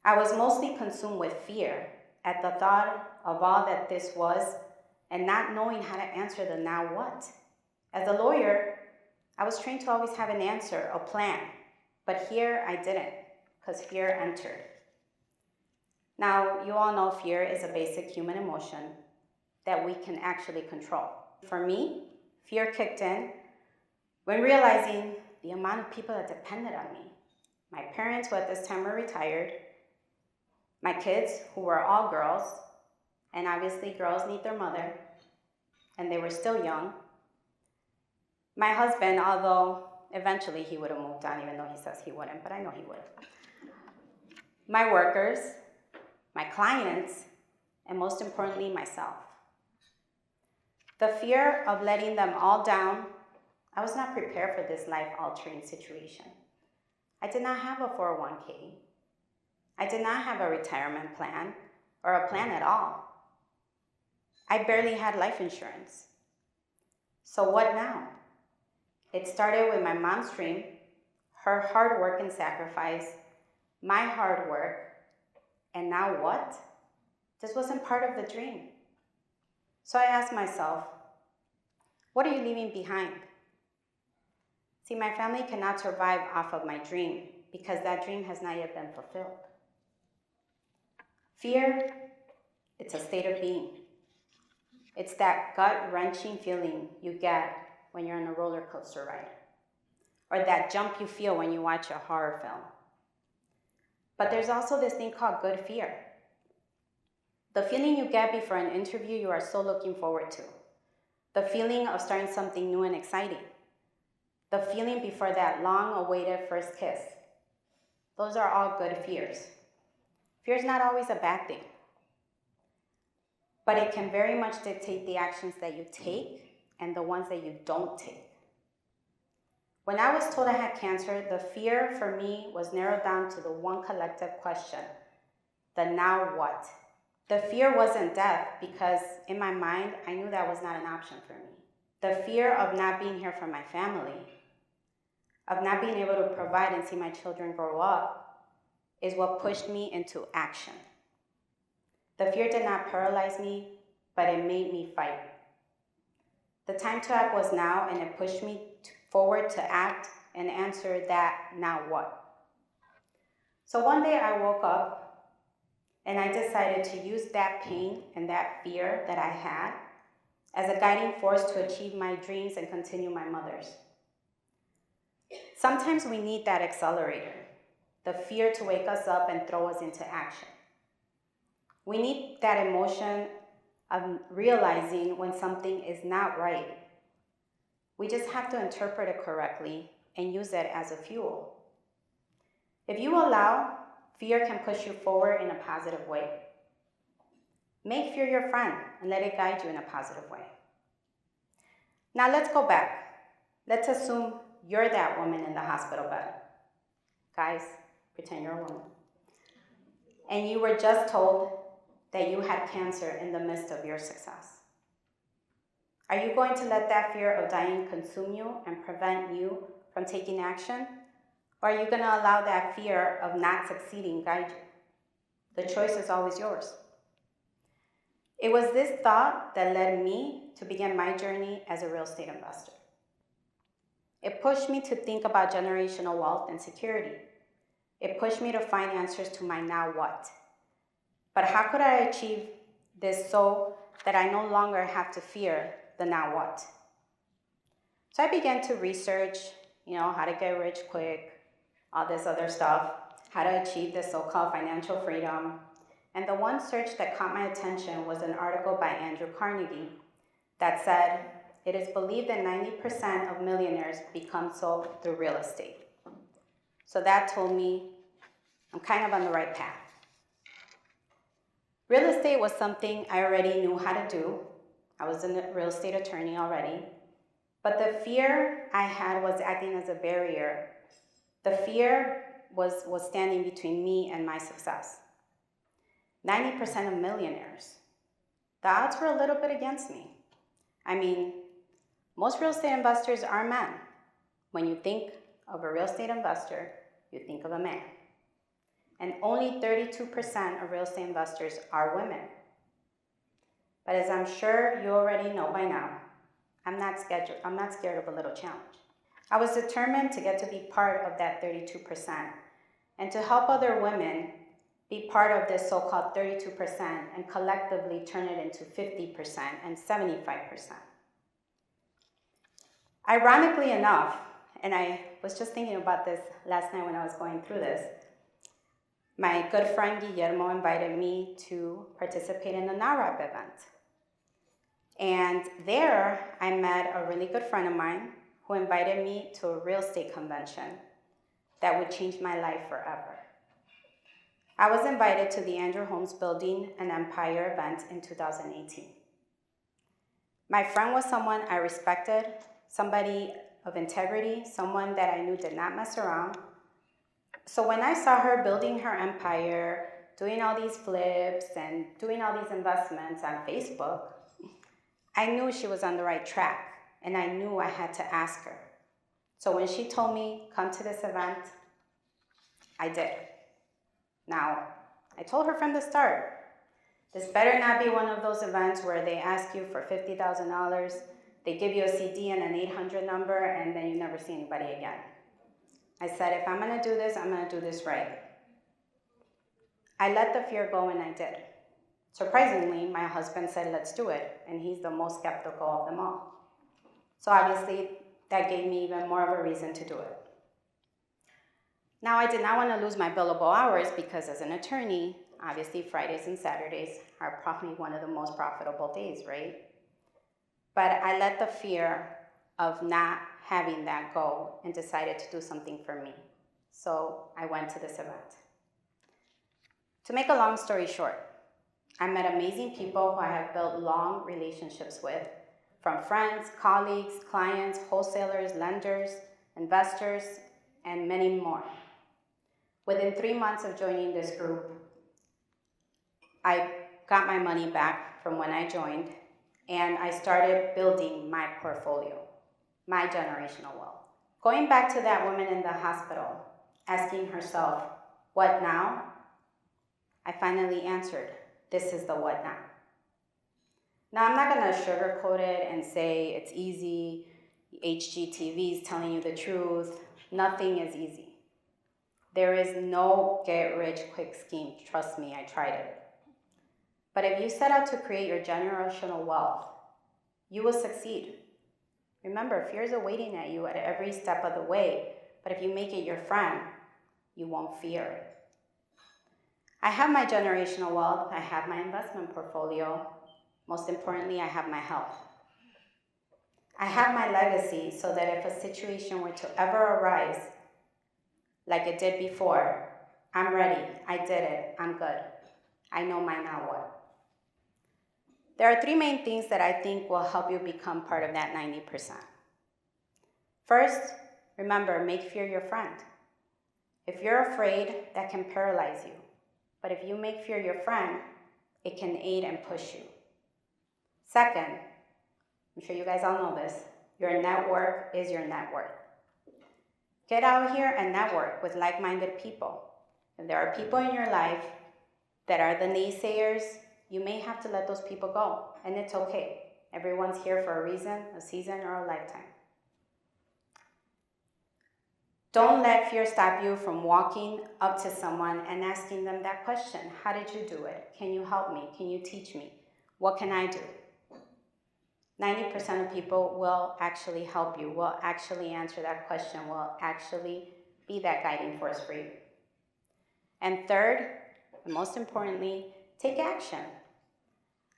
I was mostly consumed with fear at the thought of all that this was and not knowing how to answer the now what. As a lawyer, I was trained to always have an answer, a plan, but here I didn't, because fear entered. Now, you all know fear is a basic human emotion that we can actually control. For me, fear kicked in when realizing the amount of people that depended on me. My parents, who at this time were retired, my kids, who were all girls, and obviously girls need their mother, and they were still young. My husband, although eventually he would have moved on, even though he says he wouldn't, but I know he would have. My workers, my clients, and most importantly, myself. The fear of letting them all down, I was not prepared for this life-altering situation. I did not have a 401k. I did not have a retirement plan or a plan at all. I barely had life insurance. So what now? It started with my mom's dream, her hard work and sacrifice, my hard work, and now what? This wasn't part of the dream. So I asked myself, what are you leaving behind? See, my family cannot survive off of my dream because that dream has not yet been fulfilled. Fear, it's a state of being. It's that gut-wrenching feeling you get when you're on a roller coaster ride, or that jump you feel when you watch a horror film. But there's also this thing called good fear. The feeling you get before an interview you are so looking forward to. The feeling of starting something new and exciting. The feeling before that long-awaited first kiss. Those are all good fears. Fear is not always a bad thing, but it can very much dictate the actions that you take and the ones that you don't take. When I was told I had cancer, the fear for me was narrowed down to the one collective question, the now what? The fear wasn't death because in my mind, I knew that was not an option for me. The fear of not being here for my family, of not being able to provide and see my children grow up, is what pushed me into action. The fear did not paralyze me, but it made me fight. The time to act was now, and it pushed me forward to act and answer that now what. So one day I woke up and I decided to use that pain and that fear that I had as a guiding force to achieve my dreams and continue my mother's. Sometimes we need that accelerator, the fear to wake us up and throw us into action. We need that emotion of realizing when something is not right. We just have to interpret it correctly and use it as a fuel. If you allow, fear can push you forward in a positive way. Make fear your friend and let it guide you in a positive way. Now let's go back. Let's assume you're that woman in the hospital bed. Guys, pretend you're a woman. And you were just told that you had cancer in the midst of your success. Are you going to let that fear of dying consume you and prevent you from taking action? Or are you going to allow that fear of not succeeding guide you? The choice is always yours. It was this thought that led me to begin my journey as a real estate investor. It pushed me to think about generational wealth and security. It pushed me to find answers to my now what. But how could I achieve this so that I no longer have to fear the now what? So I began to research, how to get rich quick, all this other stuff, how to achieve this so-called financial freedom. And the one search that caught my attention was an article by Andrew Carnegie that said, it is believed that 90% of millionaires become so through real estate. So that told me I'm kind of on the right path. Real estate was something I already knew how to do. I was a real estate attorney already. But the fear I had was acting as a barrier. The fear was standing between me and my success. 90% of millionaires. The odds were a little bit against me. Most real estate investors are men. When you think of a real estate investor, you think of a man. and only 32% of real estate investors are women. But as I'm sure you already know by now, I'm not scared of a little challenge. I was determined to get to be part of that 32% and to help other women be part of this so-called 32% and collectively turn it into 50% and 75%. Ironically enough, and I was just thinking about this last night when I was going through this, my good friend Guillermo invited me to participate in a NARAP event. And there I met a really good friend of mine who invited me to a real estate convention that would change my life forever. I was invited to the Andrew Holmes Building an Empire event in 2018. My friend was someone I respected, somebody of integrity, someone that I knew did not mess around. So when I saw her building her empire, doing all these flips and doing all these investments on Facebook, I knew she was on the right track, and I knew I had to ask her. So when she told me, come to this event, I did. Now, I told her from the start, this better not be one of those events where they ask you for $50,000, they give you a CD and an 800 number, and then you never see anybody again. I said, if I'm gonna do this, I'm gonna do this right. I let the fear go, and I did. Surprisingly, my husband said, let's do it, and he's the most skeptical of them all. So obviously, that gave me even more of a reason to do it. Now, I did not want to lose my billable hours because as an attorney, obviously Fridays and Saturdays are probably one of the most profitable days, right? But I let the fear of not having that go and decided to do something for me. So I went to this event. To make a long story short, I met amazing people who I have built long relationships with, from friends, colleagues, clients, wholesalers, lenders, investors, and many more. Within 3 months of joining this group, I got my money back from when I joined, and I started building my portfolio, my generational wealth. Going back to that woman in the hospital, asking herself, what now? I finally answered, this is the what now. Now, I'm not gonna sugarcoat it and say it's easy, HGTV is telling you the truth. Nothing is easy. There is no get-rich-quick scheme. Trust me, I tried it. But if you set out to create your generational wealth, you will succeed. Remember, fear is waiting at you at every step of the way, but if you make it your friend, you won't fear it. I have my generational wealth, I have my investment portfolio. Most importantly, I have my health. I have my legacy so that if a situation were to ever arise, like it did before, I'm ready, I did it, I'm good. I know my now what. There are 3 main things that I think will help you become part of that 90%. First, remember, make fear your friend. If you're afraid, that can paralyze you. But if you make fear your friend, it can aid and push you. Second, I'm sure you guys all know this, your network is your net worth. Get out here and network with like-minded people. If there are people in your life that are the naysayers, you may have to let those people go, and it's okay. Everyone's here for a reason, a season, or a lifetime. Don't let fear stop you from walking up to someone and asking them that question. How did you do it? Can you help me? Can you teach me? What can I do? 90% of people will actually help you, will actually answer that question, will actually be that guiding force for you. And third, and most importantly, take action.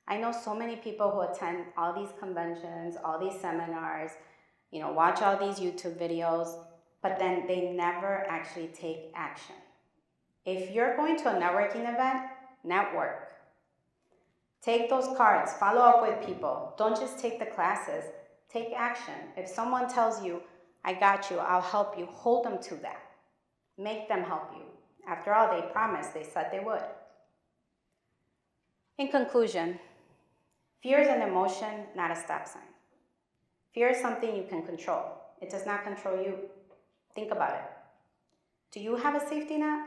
I know so many people who attend all these conventions, all these seminars, watch all these YouTube videos, but then they never actually take action. If you're going to a networking event, network. Take those cards, follow up with people. Don't just take the classes, take action. If someone tells you, I got you, I'll help you, hold them to that. Make them help you. After all, they promised, they said they would. In conclusion, fear is an emotion, not a stop sign. Fear is something you can control. It does not control you. Think about it. Do you have a safety net?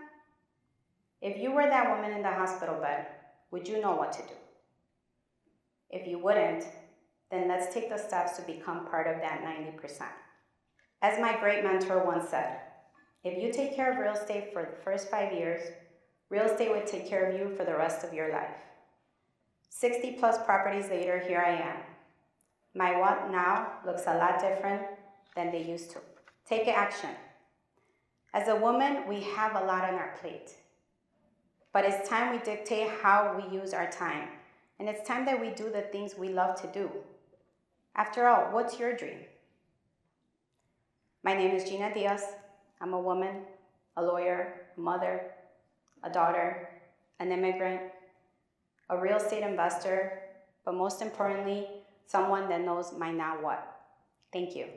If you were that woman in the hospital bed, would you know what to do? If you wouldn't, then let's take the steps to become part of that 90%. As my great mentor once said, if you take care of real estate for the first 5 years, real estate would take care of you for the rest of your life. 60 plus properties later, here I am. My what now looks a lot different than they used to. Take action. As a woman, we have a lot on our plate. But it's time we dictate how we use our time. And it's time that we do the things we love to do. After all, what's your dream? My name is Gina Diaz. I'm a woman, a lawyer, a mother, a daughter, an immigrant, a real estate investor, but most importantly, someone that knows my now what. Thank you.